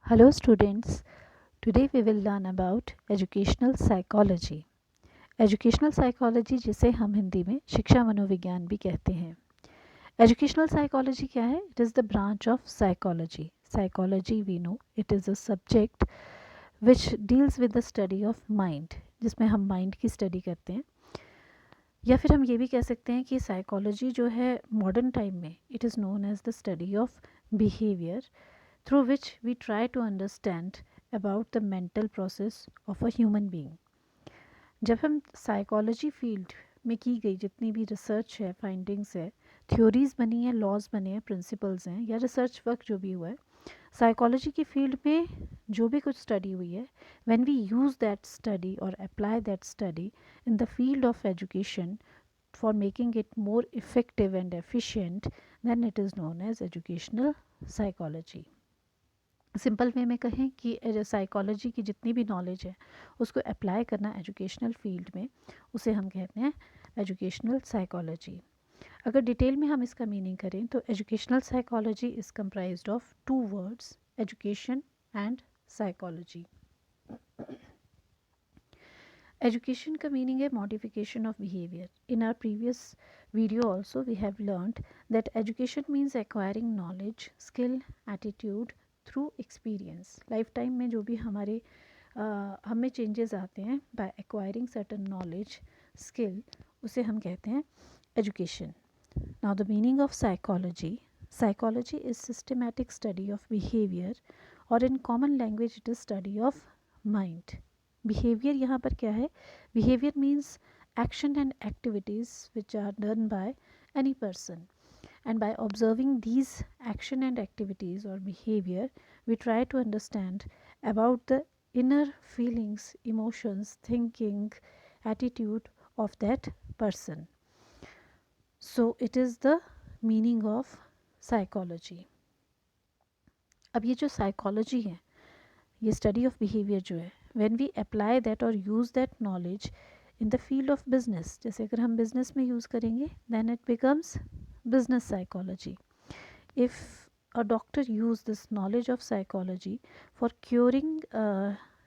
Hello students, today we will learn about educational psychology. Educational psychology जिसे हम हिंदी में शिक्षा मनोविज्ञान भी कहते हैं. Educational psychology क्या है? It is the branch of psychology. Psychology we know it is a subject which deals with the study of mind, जिसमें हम mind की study करते हैं. या फिर हम ये भी कह सकते हैं कि psychology जो है modern time में it is known as the study of behavior through which we try to understand about the mental process of a human being. जब हम साइकोलॉजी फील्ड में की गई जितनी भी रिसर्च है, फाइंडिंग्स है, थ्योरीज बनी है, लॉज बने हैं, प्रिंसिपल्स हैं या रिसर्च वर्क जो भी हुआ है, साइकोलॉजी की फील्ड में जो भी कुछ स्टडी हुई है, when we use that study और apply that study in the field of education for making it more effective and efficient, then it is known as educational psychology. Simple way में कहें कि साइकोलॉजी की जितनी भी knowledge है उसको apply करना एजुकेशनल फील्ड में, उसे हम कहते हैं एजुकेशनल साइकोलॉजी. अगर डिटेल में हम इसका मीनिंग करें तो educational psychology is comprised of two words, education and psychology. Education का मीनिंग है modification of behaviour. In our previous video also we have learned that education means acquiring knowledge, skill, attitude through experience. Lifetime में जो भी हमें changes आते हैं by acquiring certain knowledge, skill, उसे हम कहते हैं education. Now the meaning of psychology. Psychology is systematic study of behaviour और in common language it is study of mind. Behaviour यहाँ पर क्या है? Behaviour means action and activities which are done by any person. And by observing these action and activities or behavior, we try to understand about the inner feelings, emotions, thinking, attitude of that person. So it is the meaning of psychology. अब ये जो psychology है, ये study of behavior जो है, when we apply that or use that knowledge in the field of business, जैसे अगर हम business में use करेंगे, then it becomes business psychology. If a doctor use this knowledge of psychology for curing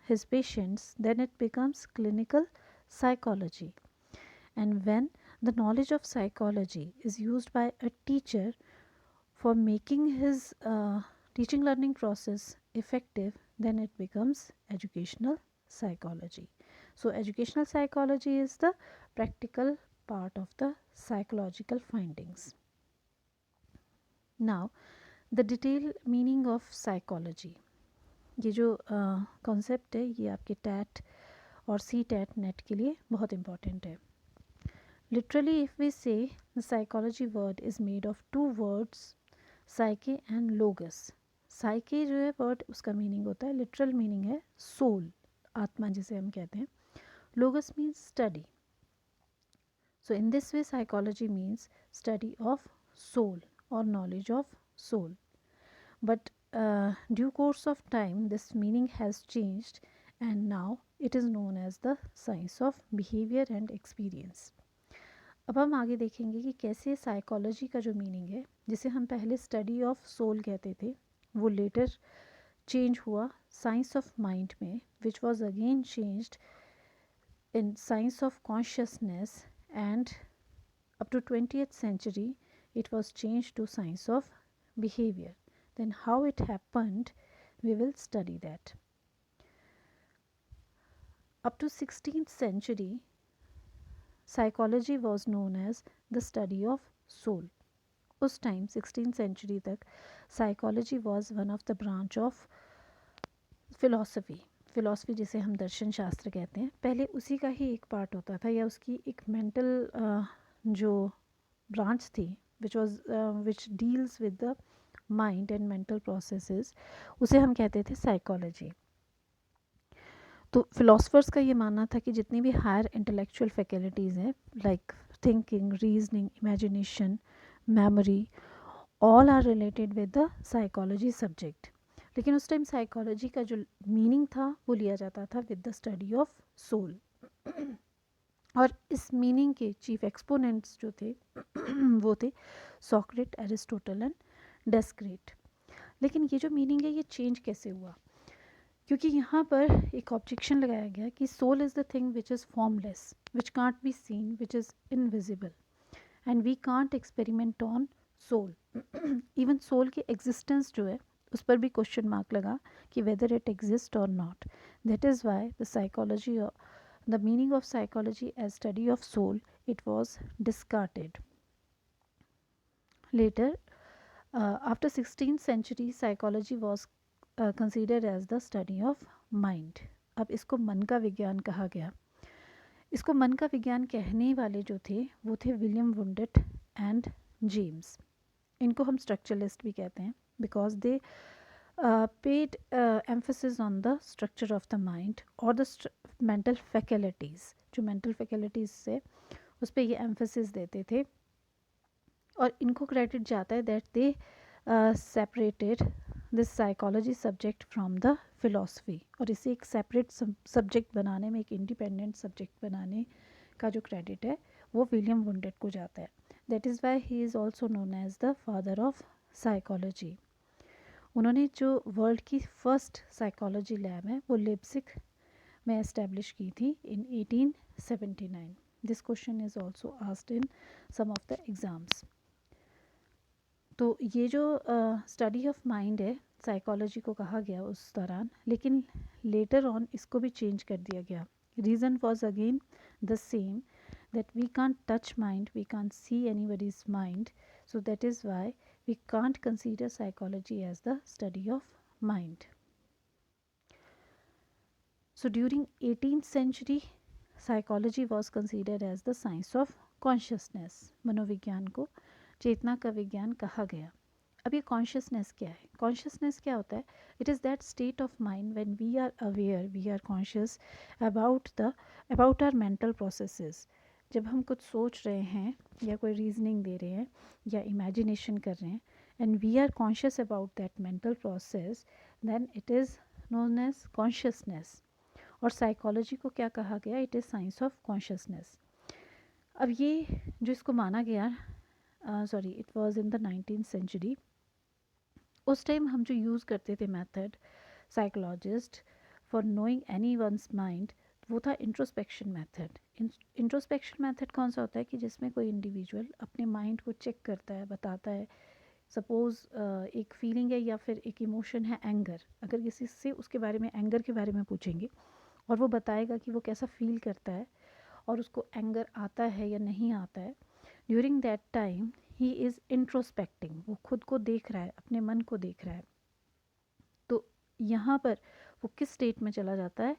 his patients, then it becomes clinical psychology. And when the knowledge of psychology is used by a teacher for making his teaching learning process effective, then it becomes educational psychology. So educational psychology is the practical part of the psychological findings. Now the detail meaning of psychology. ये जो concept है ये आपके TET और सी TET net के लिए बहुत important है. Literally if we say the psychology word is made of two words, psyche and logos. Psyche जो है वर्ड, उसका मीनिंग होता है, लिटरल मीनिंग है सोल, आत्मा जिसे हम कहते हैं. Logos means study. So in this way psychology means study of soul or knowledge of soul. But due course of time this meaning has changed and now it is known as the science of behavior and experience. अब हम आगे देखेंगे कि कैसे psychology का जो meaning है, जिसे हम पहले स्टडी ऑफ सोल कहते थे, वो लेटर चेंज हुआ साइंस ऑफ माइंड में, which was again changed in science of consciousness, and up to 20th century it was changed to science of behavior. Then how it happened, we will study that. Up to 16th century, psychology was known as the study of soul. उस time 16th century तक psychology was one of the branch of philosophy. Philosophy जिसे हम दर्शन शास्त्र कहते हैं, पहले उसी का ही एक पार्ट होता था या उसकी एक मेंटल जो ब्रांच थी which deals with the mind and mental processes, उसे हम कहते थे साइकोलॉजी. तो फिलोसफर्स का ये मानना था कि जितनी भी हायर इंटेलेक्चुअल फैकल्टीज़ हैं, like thinking, reasoning, imagination, memory, all are related with the psychology subject. लेकिन उस टाइम साइकोलॉजी का जो मीनिंग था वो लिया जाता था with the study of soul. और इस मीनिंग के चीफ एक्सपोनेंट्स जो थे वो थे सॉक्रेट, एरिस्टोटल एंड डेस्क्रेट. लेकिन ये जो मीनिंग है ये चेंज कैसे हुआ? क्योंकि यहाँ पर एक ऑब्जेक्शन लगाया गया कि soul is the thing which is formless, which can't be seen, which is invisible, and we can't experiment on soul. Even soul की एग्जिस्टेंस जो है उस पर भी क्वेश्चन मार्क लगा कि वेदर इट एग्जिस्ट और not. That is why the psychology, the meaning of psychology as study of soul, it was discarded later. After 16th century, psychology was considered as the study of mind. अब इसको मन का विज्ञान कहा गया। इसको मन का विज्ञान कहने वाले जो थे वो थे विलियम वुंडेट एंड जेम्स। इनको हम स्ट्रक्चरलिस्ट भी कहते हैं because they paid emphasis on the structure of the mind और द मेंटल फैकल्टीज़। जो मेंटल फैकल्टीज़ से उस पर ये एम्फोसिस देते थे, और इनको क्रेडिट जाता है that they separated this psychology subject from the philosophy, और इसे एक सेपरेट सब्जेक्ट बनाने में, एक इंडिपेंडेंट सब्जेक्ट बनाने का जो क्रेडिट है वो विलियम वुंडेट को जाता है। That is why he is also known as the father of psychology. उन्होंने जो वर्ल्ड की फर्स्ट साइकोलॉजी लैब है वो लिप्सिक में एस्टेब्लिश की थी in 1879। This question is also asked in some of the exams. तो ये जो स्टडी ऑफ माइंड है साइकोलॉजी को कहा गया उस दौरान, लेकिन लेटर ऑन इसको भी चेंज कर दिया गया। Reason was again the same, that we can't touch mind, we can't see anybody's mind, so that is why we can't consider psychology as the study of mind. So during 18th century, psychology was considered as the science of consciousness. मनोविज्ञान को चेतना का विज्ञान कहा गया। अब ये consciousness क्या है? कॉन्शियसनेस क्या होता है? It is that state of mind when we are aware, we are conscious about our mental processes. जब हम कुछ सोच रहे हैं या कोई रीजनिंग दे रहे हैं या इमेजिनेशन कर रहे हैं and we are conscious about that mental process, then it is known as consciousness. और साइकोलॉजी को क्या कहा गया? It is science of consciousness. अब ये जो इसको माना गया, sorry, it was in the 19th century. उस टाइम हम जो यूज़ करते थे method psychologist for knowing any one's mind, वो था इंट्रोस्पेक्शन मेथड। इंट्रोस्पेक्शन मेथड कौन सा होता है कि जिसमें कोई इंडिविजुअल अपने माइंड को चेक करता है, बताता है। सपोज़ एक फीलिंग है या फिर एक इमोशन है एंगर, अगर किसी से उसके बारे में, एंगर के बारे में पूछेंगे और वो बताएगा कि वो कैसा फील करता है और उसको एंगर आता है या नहीं आता है, during that time he is introspecting, वो खुद को देख रहा है, अपने मन को देख रहा है। तो यहाँ पर वो किस स्टेट में चला जाता है?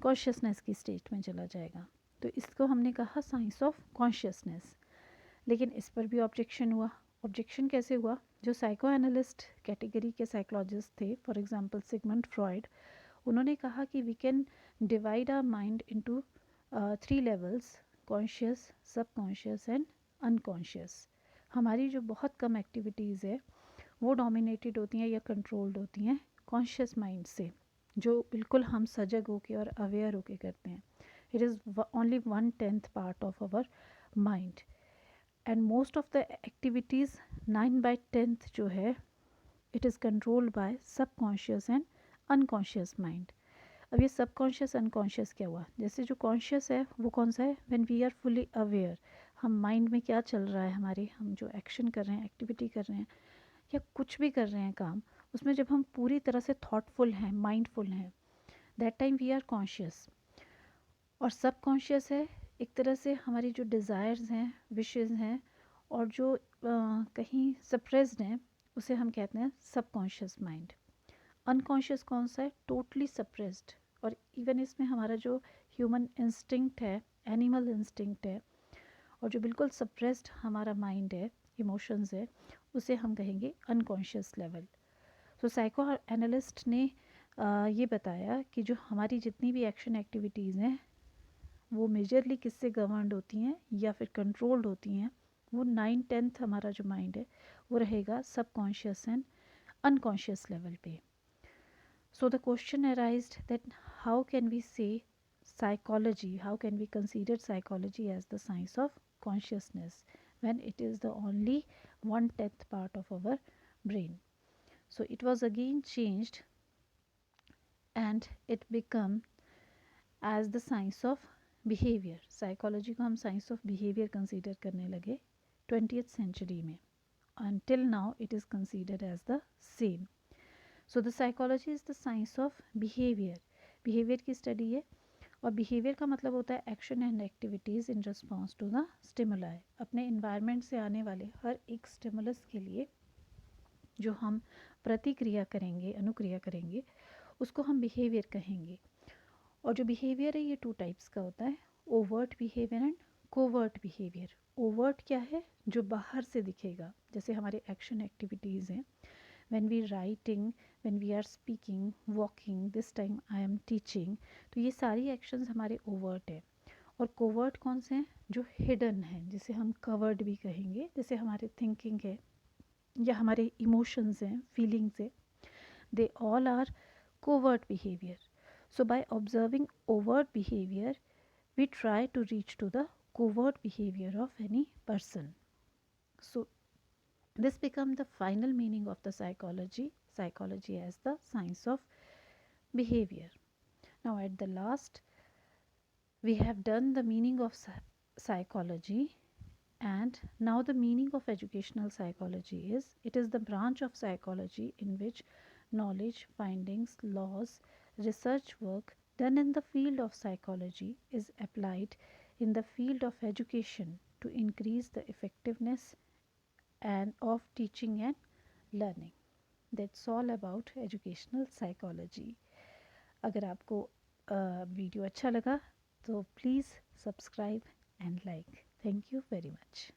कॉन्शियसनेस की स्टेट में चला जाएगा। तो इसको हमने कहा साइंस ऑफ कॉन्शियसनेस। लेकिन इस पर भी ऑब्जेक्शन हुआ। ऑब्जेक्शन कैसे हुआ? जो साइको एनालिस्ट कैटेगरी के साइकोलॉजिस्ट थे, फॉर एग्जांपल सिगमंड फ्रॉयड, उन्होंने कहा कि we can divide our mind into 3 levels, conscious, subconscious and unconscious. हमारी जो बहुत कम एक्टिविटीज़ है वो डोमिनेटेड होती हैं या कंट्रोल्ड होती हैं कॉन्शियस माइंड से, जो बिल्कुल हम सजग होके और अवेयर होके करते हैं। It is only 1/10 part of our mind, and most of the activities 9/10 जो है it is controlled by subconscious and unconscious mind. अब ये सबकॉन्शियस अनकॉन्शियस क्या हुआ? जैसे जो कॉन्शियस है वो कौन सा है? When we are fully aware, हम माइंड में क्या चल रहा है हमारे, हम जो एक्शन कर रहे हैं, एक्टिविटी कर रहे हैं या कुछ भी कर रहे हैं काम, उसमें जब हम पूरी तरह से थॉटफुल हैं, माइंडफुल हैं, that time we are conscious. और सब कॉन्शियस है एक तरह से हमारी जो डिज़ायर्स हैं, विशेज़ हैं और जो कहीं सप्रेस्ड हैं, उसे हम कहते हैं सबकॉन्शियस माइंड। अनकॉन्शियस कौन सा है? Totally suppressed. और इवन इसमें हमारा जो ह्यूमन इंस्टिंक्ट है, एनिमल इंस्टिंक्ट है, और जो बिल्कुल सप्रेस्ड हमारा माइंड है, इमोशंस है, उसे हम कहेंगे अनकॉन्शियस लेवल। तो साइको एनालिस्ट ने ये बताया कि जो हमारी जितनी भी एक्शन एक्टिविटीज़ हैं वो मेजरली किससे गवर्नड होती हैं या फिर कंट्रोल्ड होती हैं, वो 9/10 हमारा जो माइंड है वो रहेगा सबकॉन्शियस एंड अनकॉन्शियस लेवल पे। So the question arised that how can we say psychology, how can we consider psychology as the science of consciousness when it is the only 1/10 part of our brain? So it was again changed and it become as the science of behavior. Psychology को हम science of behaviour consider करने लगे 20th century में. Until now it is considered as the same. So the psychology is the science of behavior. Behaviour की study है. और behaviour का मतलब होता है action and activities in response to the stimuli. अपने इन्वायरमेंट से आने वाले हर एक स्टिमुलस के लिए जो हम प्रतिक्रिया करेंगे, अनुक्रिया करेंगे, उसको हम बिहेवियर कहेंगे. और जो बिहेवियर है ये 2 टाइप्स का होता है, overt behaviour and covert behaviour. Overt क्या है? जो बाहर से दिखेगा, जैसे हमारे एक्शन एक्टिविटीज़ हैं. when we writing, when we are speaking, walking, this time I am teaching, तो ये सारी एक्शंस हमारे ओवर्ट है. और कोवर्ट कौन से हैं? जो हिडन हैं, जिसे हम कवर्ड भी कहेंगे, जैसे हमारे थिंकिंग है या हमारे इमोशंस हैं, फीलिंग्स है. They all are covert behaviour. So by observing overt behaviour we try to reach to the covert behavior of any person. So this become the final meaning of the psychology as the science of behavior. Now at the last we have done the meaning of psychology, and now the meaning of educational psychology is it is the branch of psychology in which knowledge, findings, laws, research work done in the field of psychology is applied in the field of education to increase the effectiveness and of teaching and learning. That's all about educational psychology. अगर आपको video अच्छा लगा तो please subscribe and like. Thank you very much.